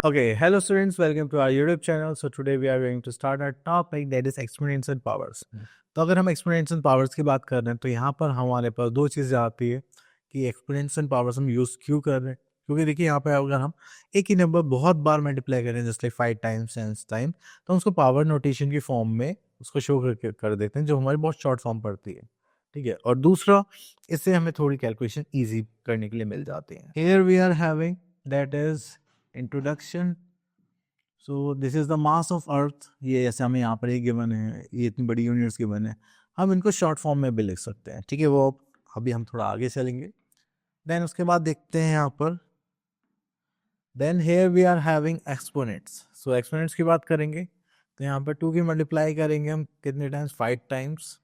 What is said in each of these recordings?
Okay, hello students, welcome to our YouTube channel. So today we are going to start our topic that is exponential powers. तो अगर हम exponential powers की बात कर रहे हैं तो यहाँ पर हमारे पास दो चीज़ें आती है कि exponential powers हम यूज़ क्यों कर रहे हैं, क्योंकि देखिए यहाँ पे अगर हम एक ही नंबर बहुत बार मल्टीप्लाई करें जैसे लाइक 5 टाइम्स 10 टाइम तो हम उसको पावर नोटेशन की फॉर्म में उसको शो कर देते हैं जो हमारी बहुत शॉर्ट फॉर्म पड़ती है, ठीक है। और दूसरा, इससे हमें थोड़ी कैलकुलेशन ईजी करने के लिए मिल जाती है। Here we are having that is introduction. So this is the mass of earth. ये जैसे हमें यहाँ पर एक गिवन है, ये इतनी बड़ी यूनिट्स गिवन है, हम इनको शॉर्ट फॉर्म में भी लिख सकते हैं, ठीक है। वो अभी हम थोड़ा आगे चलेंगे। देन उसके बाद देखते हैं यहाँ पर, then here we are having exponents. So exponents की बात करेंगे तो यहाँ पर 2 की मल्टीप्लाई करेंगे हम कितने टाइम्स, 5 टाइम्स।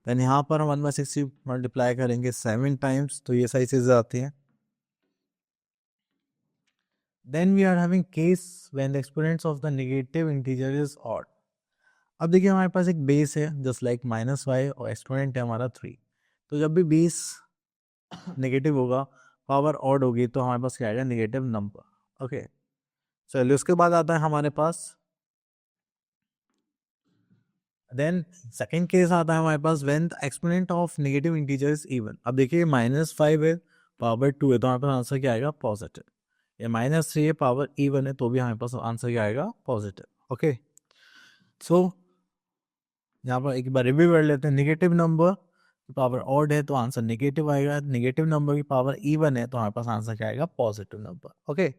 देन यहाँ पर हम 1/60 मल्टीप्लाई करेंगे 7 टाइम्स, तो ये सारी चीज़ें आती हैं। Then we are having case when the exponents of the negative integer is odd. अब देखिए हमारे पास एक बेस है जस्ट लाइक -5 और एक्सपोनेंट है हमारा 3। तो जब भी बेस नेगेटिव होगा, पावर ऑड होगी, तो हमारे पास क्या आएगा, नेगेटिव नंबर। ओके, चलिए उसके बाद आता है हमारे पास, देन सेकेंड केस आता है हमारे पास when the exponent of negative integer is even. अब देखिए -5 है, पावर 2 है, तो हमारे पास आंसर क्या आएगा, पॉजिटिव। या -3 है, पावर इवन है, तो भी हमारे पास आंसर क्या आएगा, पॉजिटिव। ओके, सो यहाँ पर एक बार रिव्यू कर लेते हैं। नेगेटिव नंबर की पावर ऑड है तो आंसर नेगेटिव आएगा, नेगेटिव नंबर की पावर इवन है तो हमारे पास आंसर क्या आएगा, पॉजिटिव नंबर। ओके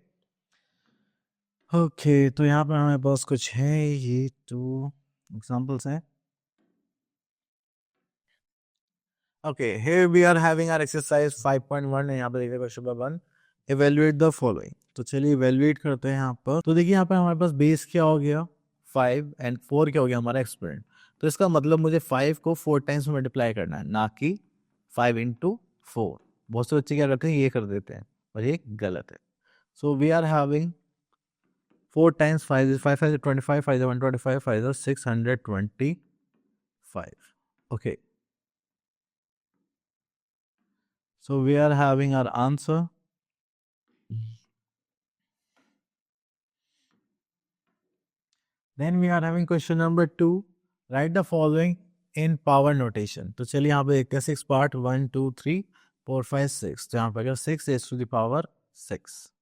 ओके, तो यहाँ पर हमारे पास कुछ है, ये 2 एग्जांपल्स हैं। Okay, here we are having our exercise 5.1 है। यहाँ पर देखिए question number 1, evaluate the following। तो चलिए इवेल्युएट करते हैं यहाँ पर। तो देखिए यहाँ पर हमारे पास बेस क्या हो गया 5 एंड 4 क्या हो गया हमारा एक्सपोनेंट। तो इसका मतलब मुझे 5 को 4 टाइम्स में मल्टीप्लाई करना है, ना कि 5 इंटू 4। बहुत से बच्चे क्या करते हैं, ये कर देते हैं, और ये गलत है। So we are having 4 times 5 is 5 5 25, 5 is 125, 5 is 625। Okay, so we are having our answer. Then we are having question number 2. Write the following in power notation. तो चलिए यहाँ पे देखते हैं 6 पार्ट, 1 2 3 4 5 6। तो यहाँ पे 6 raised to the power 6,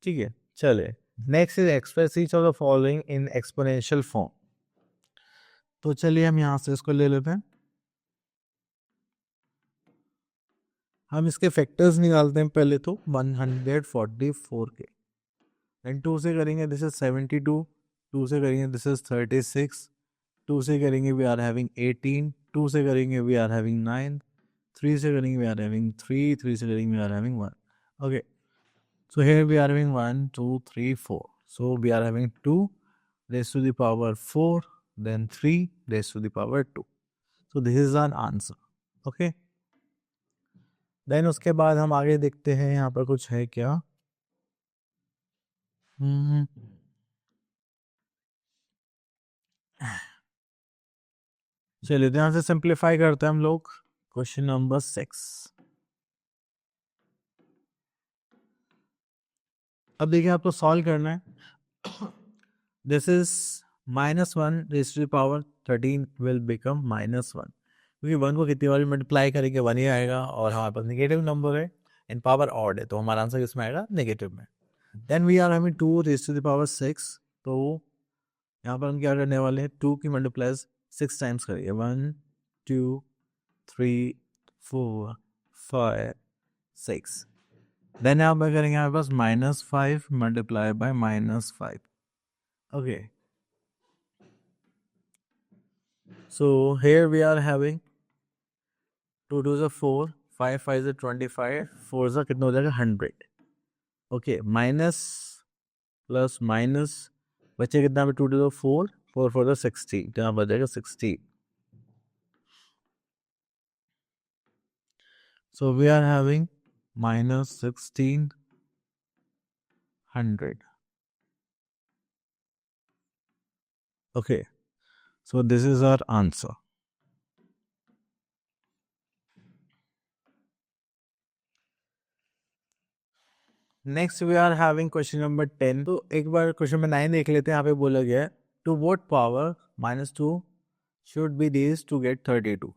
ठीक है। चलिए next is express each of the following in exponential form. तो चलिए हम यहाँ से इसको ले लेते हैं, हम इसके फैक्टर्स निकालते हैं पहले तो 144 के। देन 2 से करेंगे दिस इज 72, 2 से करेंगे दिस इज 36, 2 से करेंगे वी आर हैविंग 18, 2 से करेंगे वी आर हैविंग 9, 3 से करेंगे वी आर हैविंग 3, 3 से करेंगे we are having 1। Okay, so here we are having 1 2 3 4, so we are having 2 raised to the power 4, then 3 raised to the power 2, so this is our answer। okay, then उसके बाद हम आगे देखते हैं यहाँ पर कुछ है क्या। चलिए ध्यान से सिंप्लीफाई करते हैं हम लोग। क्वेश्चन नंबर 6, अब देखिए आपको सॉल्व करना है। This is -1 raised to the power 13 will become -1, क्योंकि 1 को कितनी बार मल्टीप्लाई करेंगे 1 ही आएगा, और हमारे पास नेगेटिव नंबर है एंड पावर ऑड है, तो हमारा आंसर किसमें आएगा, नेगेटिव में। Then we are having 2 raised to the power 6, तो यहाँ पर हम क्या करने वाले हैं, 2 की मल्टीप्लाई 6 टाइम्स करेंगे, 1 2 3 4 5 6। देन यहाँ पर करेंगे हमारे पास -5 multiply by -5। Okay, so here we are having 2 2 is 4, 5 5 is 25, 4 is कितना हो जाएगा 100। ओके, माइनस प्लस माइनस बचे कितना पे, 2 2 4, 4 4 60, तो यहाँ बच जाएगा 60। So we are having -1600। Okay, so this is our answer। Next we are having question number 10। तो एक बार क्वेश्चन नंबर 9 देख लेते हैं। यहाँ पे बोला गया है to what power -2 should be raised to get 32.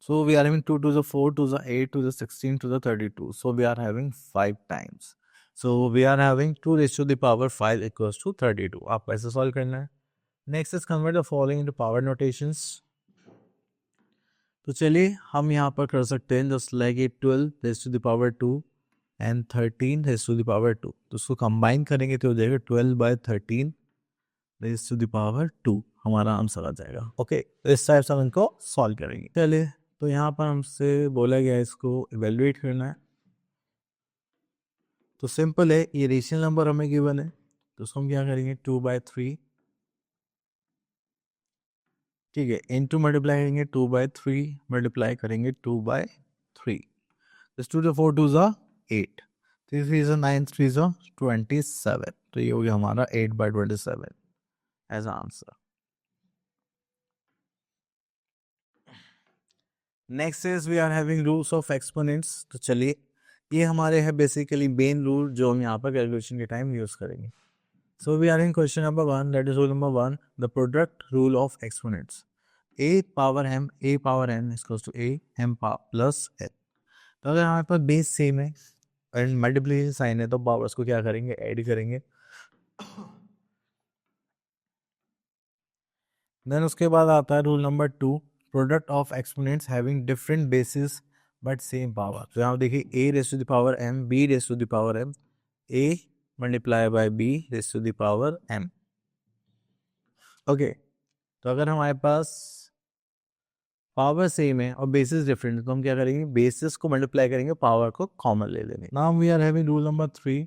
So we are having 2 to the 4 to the 8 to the 16 to the 32. So we are having 5 times. So we are having 2 raised to the power 5 equals to 32. आपको ऐसे solve करना है। Next is convert the following into power notations. तो चलिए हम यहाँ पर कर सकते हैं जस्ट लाइक ये 12 raise to the power 2 and 13 raise to the power 2। तो उसको कंबाइन करेंगे तो हो जाएगा 12/13 रेज टू द पावर 2 हमारा आंसर आ जाएगा। ओके, तो इस टाइप से हम इनको सॉल्व करेंगे। चलिए, तो यहाँ पर हमसे बोला गया है इसको इवेल्युएट करना है। तो सिंपल है, ये रेशियल नंबर हमें गिवन है तो उसको हम क्या करेंगे 2/3, ठीक है, इनटू मल्टीप्लाई करेंगे 2/3 मल्टीप्लाई करेंगे 2/3। दिस 2 4 2 8, 3 3 9 3 27। तो ये हो गया हमारा 8/27 as answer. Next is we are having rules of exponents. तो चलिए, ये हमारे है बेसिकली मेन रूल जो हम यहाँ पर कैलकुलेशन के टाइम यूज करेंगे। So we are in question number 1, that is rule number 1, the product rule of exponents. a power m a power n equals to a m plus n। तो अगर हमारे पास बेस सेम है and multiplication sign है तो powers को क्या करेंगे, ऐड करेंगे। देन उसके बाद आता है rule number 2, product of exponents having different basis but same power. तो यहाँ देखिए a raise to the power m b raise to the power m, a multiply by b raise to the power m। Okay, तो अगर हमारे पास power same है और basis different है तो हम क्या करेंगे, बेसिस को मल्टीप्लाई करेंगे, पावर को कॉमन ले लेंगे। Now we are having rule number 3,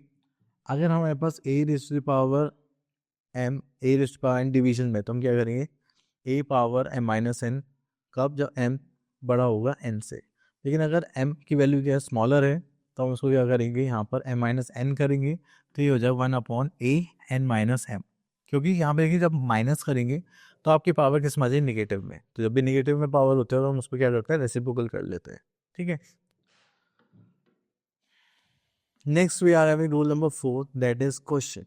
अगर हमारे पास a raise to the power m a raise to power n division में तो हम क्या करेंगे a power m minus n, कब, जब m बड़ा होगा n से। लेकिन अगर m की वैल्यू क्या है, स्मॉलर है, तो हम उसको क्या करेंगे, यहाँ पर m माइनस n करेंगे तो ये हो जाएगा 1/a n माइनस m। क्योंकि यहाँ पे देखिए जब माइनस करेंगे तो आपकी पावर किस में आ जाएगी, निगेटिव में। तो जब भी निगेटिव में पावर होते हैं तो हम उसको क्या करते हैं, रेसिप्रोकल कर लेते हैं। ठीक है, next we are having rule number 4, that is question.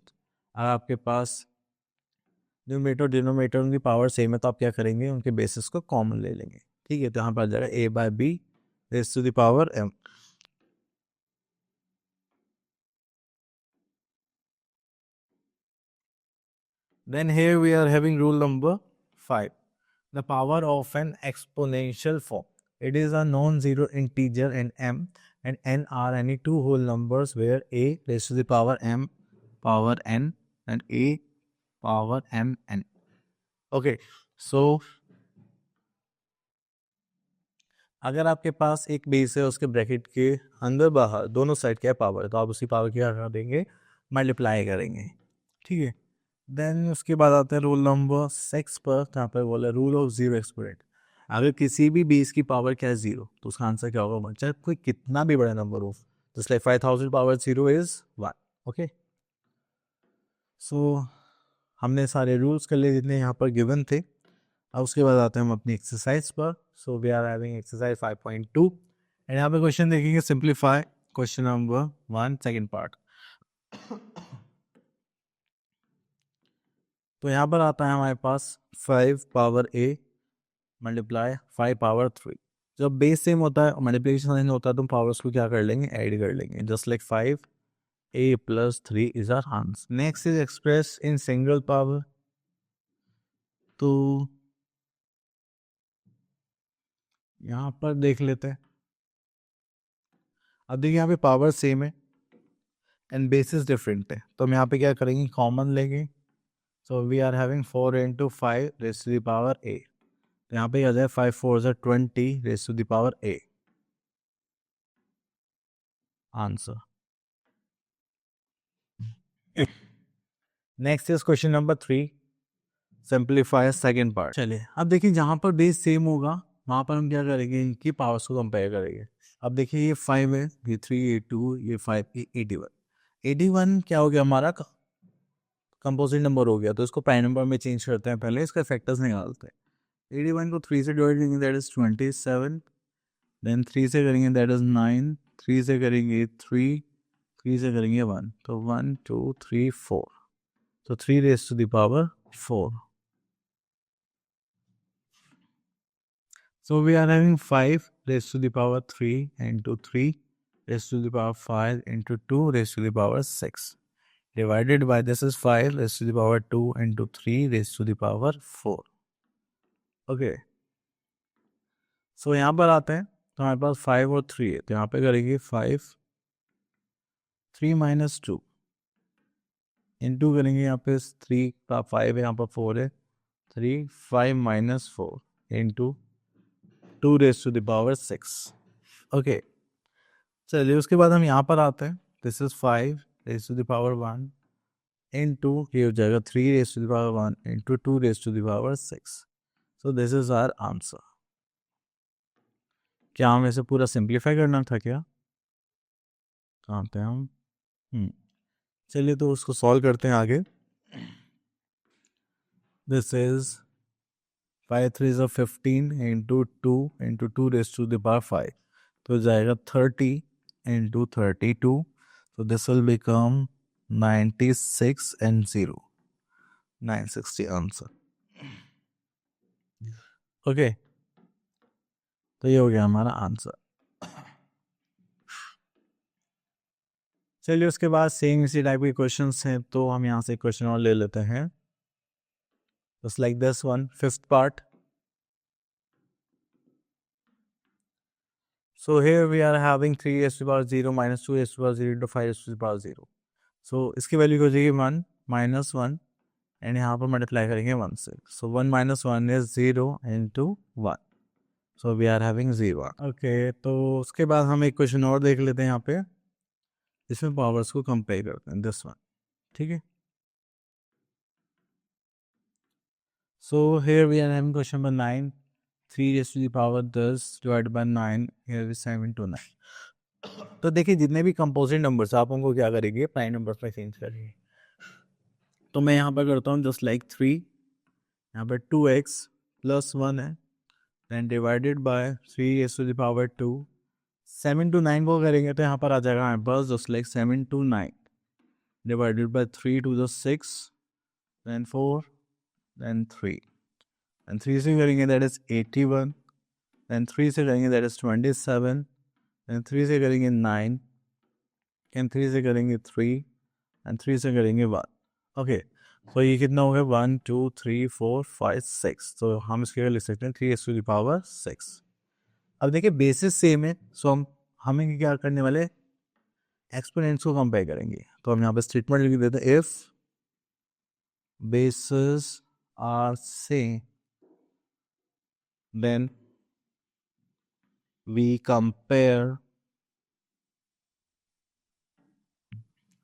अगर आपके पास न्यूमरेटर डिनोमिनेटर उनकी पावर सेम है तो आप क्या करेंगे, उनके बेसिस को कॉमन ले लेंगे। ठीक है, तो यहाँ पर आ जाएगा a/b raise to the power m। Then here we are having rule number 5, the power of an exponential form. It is a non-zero integer in m and n are any two whole numbers where a raised to the power m power n and a power m n. Okay, so अगर आपके पास एक base है उसके bracket के अंदर बाहर दोनों side क्या पावर है तो आप उसी पावर क्या कर देंगे, मल्टीप्लाई करेंगे। ठीक है, देन उसके बाद आता है रूल नंबर 6 पर, जहाँ पर बोला रूल ऑफ जीरो एक्सपोनेंट। अगर किसी भी बेस की पावर क्या है जीरो तो उसका आंसर क्या होगा, चाहे कोई कितना भी बड़ा नंबर हो। Just like 5000 power zero is 1। Okay, so हमने सारे रूल्स कर लिए जितने यहाँ पर गिवन थे। अब उसके बाद आते हैं हम अपनी एक्सरसाइज पर। So we are having exercise 5.2 and यहाँ पे क्वेश्चन देखेंगे simplify question number 1 second part. तो यहाँ पर आता है हमारे पास 5 पावर a मल्टीप्लाई 5 पावर 3। जब बेस सेम होता है और मल्टीप्लिकेशन साइन होता है तो पावर्स को क्या कर लेंगे, ऐड कर लेंगे। Just like 5a plus 3 is our answer. Next is express in single power. तो यहाँ पर देख लेते हैं। अब देखिए यहाँ पे पावर सेम है एंड बेसिस डिफरेंट है तो हम यहाँ पे क्या करेंगे, कॉमन लेंगे। So we are having 4 into 5 raise to the power a। तो यहाँ पे आ जाए 5 4 20 raise to the power a answer. Next is question number 3, simplify second part. चलिए, अब देखिए जहाँ पर बेस सेम होगा वहाँ पर हम क्या करेंगे, इनकी पावर्स को कंपेयर करेंगे। अब देखिए ये 5 है, ये 3, ये 2, ये 5, ये 81। 81 क्या हो गया हमारा, कंपोजिट नंबर हो गया। तो इसको प्राइम नंबर में चेंज करते हैं, पहले इसका फैक्टर्स निकालते हैं। 81 को 3 से डिवाइड करेंगे दैट इज 27, देन 3 से करेंगे दैट इज 9, 3 से करेंगे 3, 3 से करेंगे 1, तो 1 2 3 4, तो 3 raised to the power 4. So we are having 5 raised to the power 3 into 3 raised to the power 5 into 2 raised to the power 6. Divided by this is 5 raised to the power 2 into 3 raised to the power 4. Okay. So यहाँ पर आते हैं तो हमारे पास 5 और 3 है, तो यहाँ पे करेंगे 5 3 minus 2 इंटू करेंगे, यहाँ पे 3 का 5 है, यहाँ पर 4 है, 3 5 minus 4 into 2 raised to the power 6. Okay, चलिए उसके बाद हम यहाँ पर आते हैं. This is 5 raised to the power 1 into ये हो जाएगा 3 raised to the power 1 into 2 raised to the power 6. So this is our answer. क्या हमें इसे पूरा सिंप्लीफाई करना था क्या? कहाँ पे हम? चलिए तो उसको सॉल्व करते हैं आगे. This is 5 3 is 15 into 2 into 2 raised to the power 5. तो जाएगा 30 into 32. So this will become 96 and 0. 960 answer. Okay. तो ये हो गया हमारा आंसर. चलिए उसके बाद सेम इसी टाइप के क्वेश्चंस हैं, तो हम यहाँ से क्वेश्चन और ले लेते हैं. Just like this one, fifth part. So here we are having 3 raised to the power 0 minus 2 raised to the power 0 into 5 raised to the power 0. So इसकी वैल्यू हो जाएगी 1 minus 1 एंड यहाँ पर मल्टीप्लाई करेंगे 1 से. So 1 minus 1 is 0 into 1. So we are having 0. Okay, तो उसके बाद हम एक क्वेश्चन और देख लेते हैं यहाँ पे, इसमें पावर्स को कंपेयर करते हैं. दिस वन, ठीक है. So here we are having question number 9. 3 raised to the power 10 divided by 9. Here is 7 to 9. तो देखिए जितने भी कंपोजिट नंबर्स आप उनको क्या करेंगे, प्राइम नंबर्स में चेंज करेंगे. तो मैं यहाँ पर करता हूँ जस्ट लाइक 3. यहाँ पर 2x प्लस 1 है, then divided by 3 raised to the power 2. 7 to 9 को करेंगे तो यहाँ पर आ जाएगा हमारे पास just like 7 to 9 divided by 3 to the 6, then 4, then 3. And 3 से करेंगे that is 81. Then 3 से करेंगे that is 27. Then 3 से करेंगे 9. And 3 से करेंगे 3. And 3 से करेंगे 1. ओके, तो ये कितना हो गया 1 2 3 4 5 6. तो हम इसके लिख सकते हैं 3 raised to the power 6. अब देखिए बेसिस सेम है, सो हमें क्या करने वाले, एक्सपोनेंट्स को कंपेयर करेंगे. तो हम यहाँ पे स्टेटमेंट लिख देते हैं, if basis are same then we compare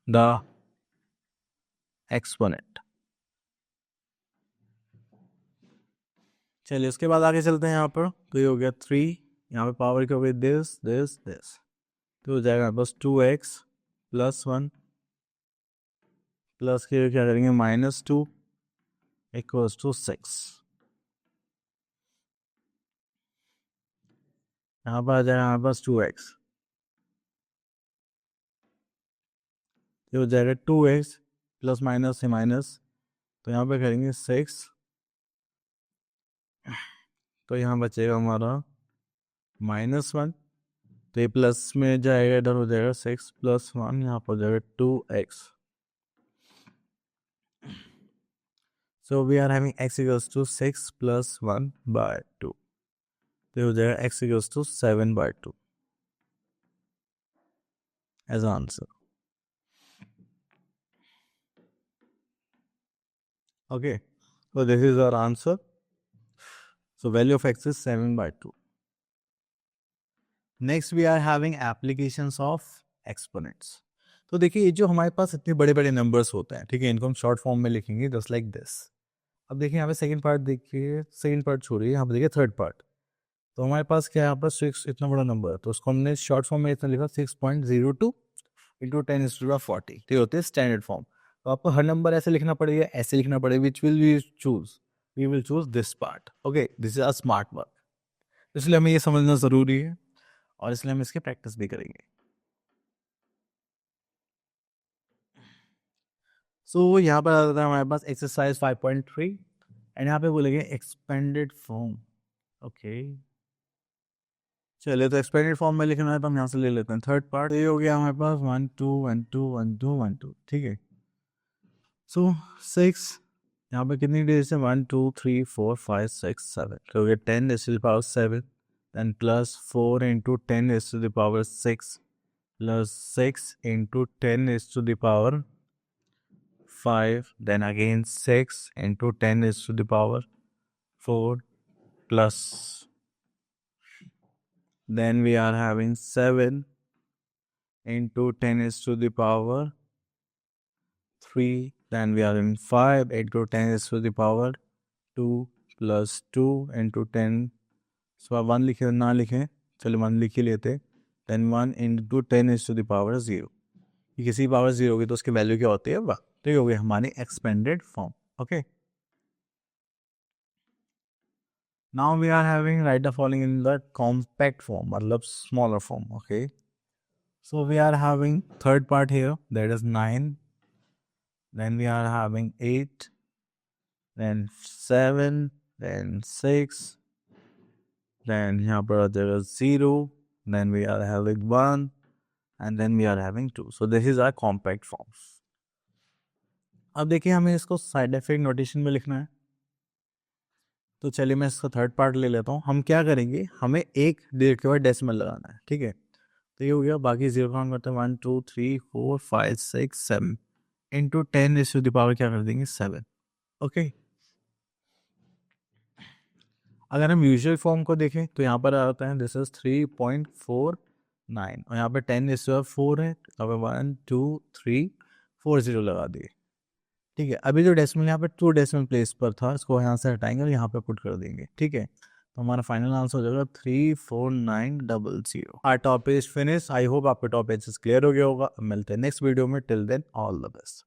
the exponent. चलिए उसके बाद आगे चलते हैं. यहाँ पर तो ये हो गया 3, यहाँ पे पावर क्या हो गई दिस दिस दिस, तो हो जाएगा बस 2x प्लस 1 प्लस के क्या करेंगे -2 इक्वल्स टू 6. यहाँ पर आ जाएगा हमारे पास 2x, ये हो जाएगा 2x प्लस माइनस से माइनस, तो यहाँ पे करेंगे 6, तो यहाँ बचेगा हमारा -1, तो ये प्लस में जाएगा, इधर हो जाएगा 6 प्लस 1, यहाँ पर हो जाएगा 2x. So we are having x equals to 6 plus 1 by 2. तो हो जाएगा x equals to 7 by 2 as answer. Okay, so this is our answer. So value of x is 7 by 2. Next we are having applications of exponents. तो देखिए ये जो हमारे पास इतने बड़े बड़े नंबर्स होते हैं, ठीक है, इनको हम शॉर्ट फॉर्म में लिखेंगे जस्ट लाइक दिस. अब देखिए यहाँ पे सेकंड पार्ट देखिए, सेकंड पार्ट छोड़िए, यहाँ पे देखिए थर्ड पार्ट. तो हमारे पास क्या है, यहाँ पर 6 इतना बड़ा नंबर है, तो उसको हमने शॉर्ट फॉर्म में इतना लिखा 6.02 इंटू 10⁻40. ये होते हैं स्टैंडर्ड फॉर्म. तो आपको हर नंबर ऐसे लिखना पड़ेगा, ऐसे लिखना पड़ेगा, which will we choose, we will choose this part. Okay, this is a smart work. इसलिए हमें ये समझना ज़रूरी है और इसलिए हम इसकी प्रैक्टिस भी करेंगे. सो यहाँ पर आ जाता है हमारे पास एक्सरसाइज 5.3 एंड यहाँ पे बोलेंगे एक्सपेंडेड फॉर्म। ओके, चलिए तो एक्सपेंडेड फॉर्म में लिखना है तो हम यहाँ से ले लेते हैं थर्ड पार्ट। ये हो गया हमारे पास 1 2 1 2 1 2 1 2, ठीक है। सो 6, यहाँ पे कितनी डिजिट है 1 2 3 4 5 6 7, तो हो गया 10 is to the power 7, then plus 4 into 10 is to the power 6 plus 6 into 10 is to the power 5, then again 6 into 10 is to the power 4 plus, then we are having 7 into 10 is to the power 3, then we are in 5 into 10 is to the power 2 plus 2 into 10, सो 1 लिखे ना लिखें, चलो 1 लिख ही लेते, then 1 into 10 is to the power 0, कि किसी power 0 होगी तो उसकी वैल्यू क्या होती है 1, तो ये हो गई हमारी expanded form. Okay, now we are having write the following in the compact form, मतलब smaller form. Okay, so we are having third part here, that is 9, then we are having 8, then 7, then 6, then यहाँ पर आ जाएगा 0, then we are having 1, and then we are having 2. So this is our compact forms. अब देखिए हमें इसको side effect notation में लिखना है, तो चलिए मैं इसका थर्ड पार्ट ले लेता हूँ। हम क्या करेंगे, हमें एक डिजिट के बाद डेसिमल लगाना है, ठीक है। तो ये हो गया, बाकी 0 काउंट करते हैं 1 2 3 4 5 6 7 into 10 is to the power क्या कर देंगे 7। ओके, अगर हम यूजुअल फॉर्म को देखें तो यहाँ पर आता है दिस इज 3.49 और यहाँ पे 10 इज 4 है, तो 1 2 3 4 0 लगा दिए, ठीक है। अभी जो डेसिमल यहाँ पे 2 डेसिमल प्लेस पर था, इसको यहाँ से हटाएंगे और यहाँ पे पुट कर देंगे, ठीक है। तो हमारा फाइनल आंसर हो जाएगा 34900। Our topic is finish. I hope आपका टॉपिक क्लियर हो गया होगा। मिलते हैं नेक्स्ट वीडियो में, till then all the best.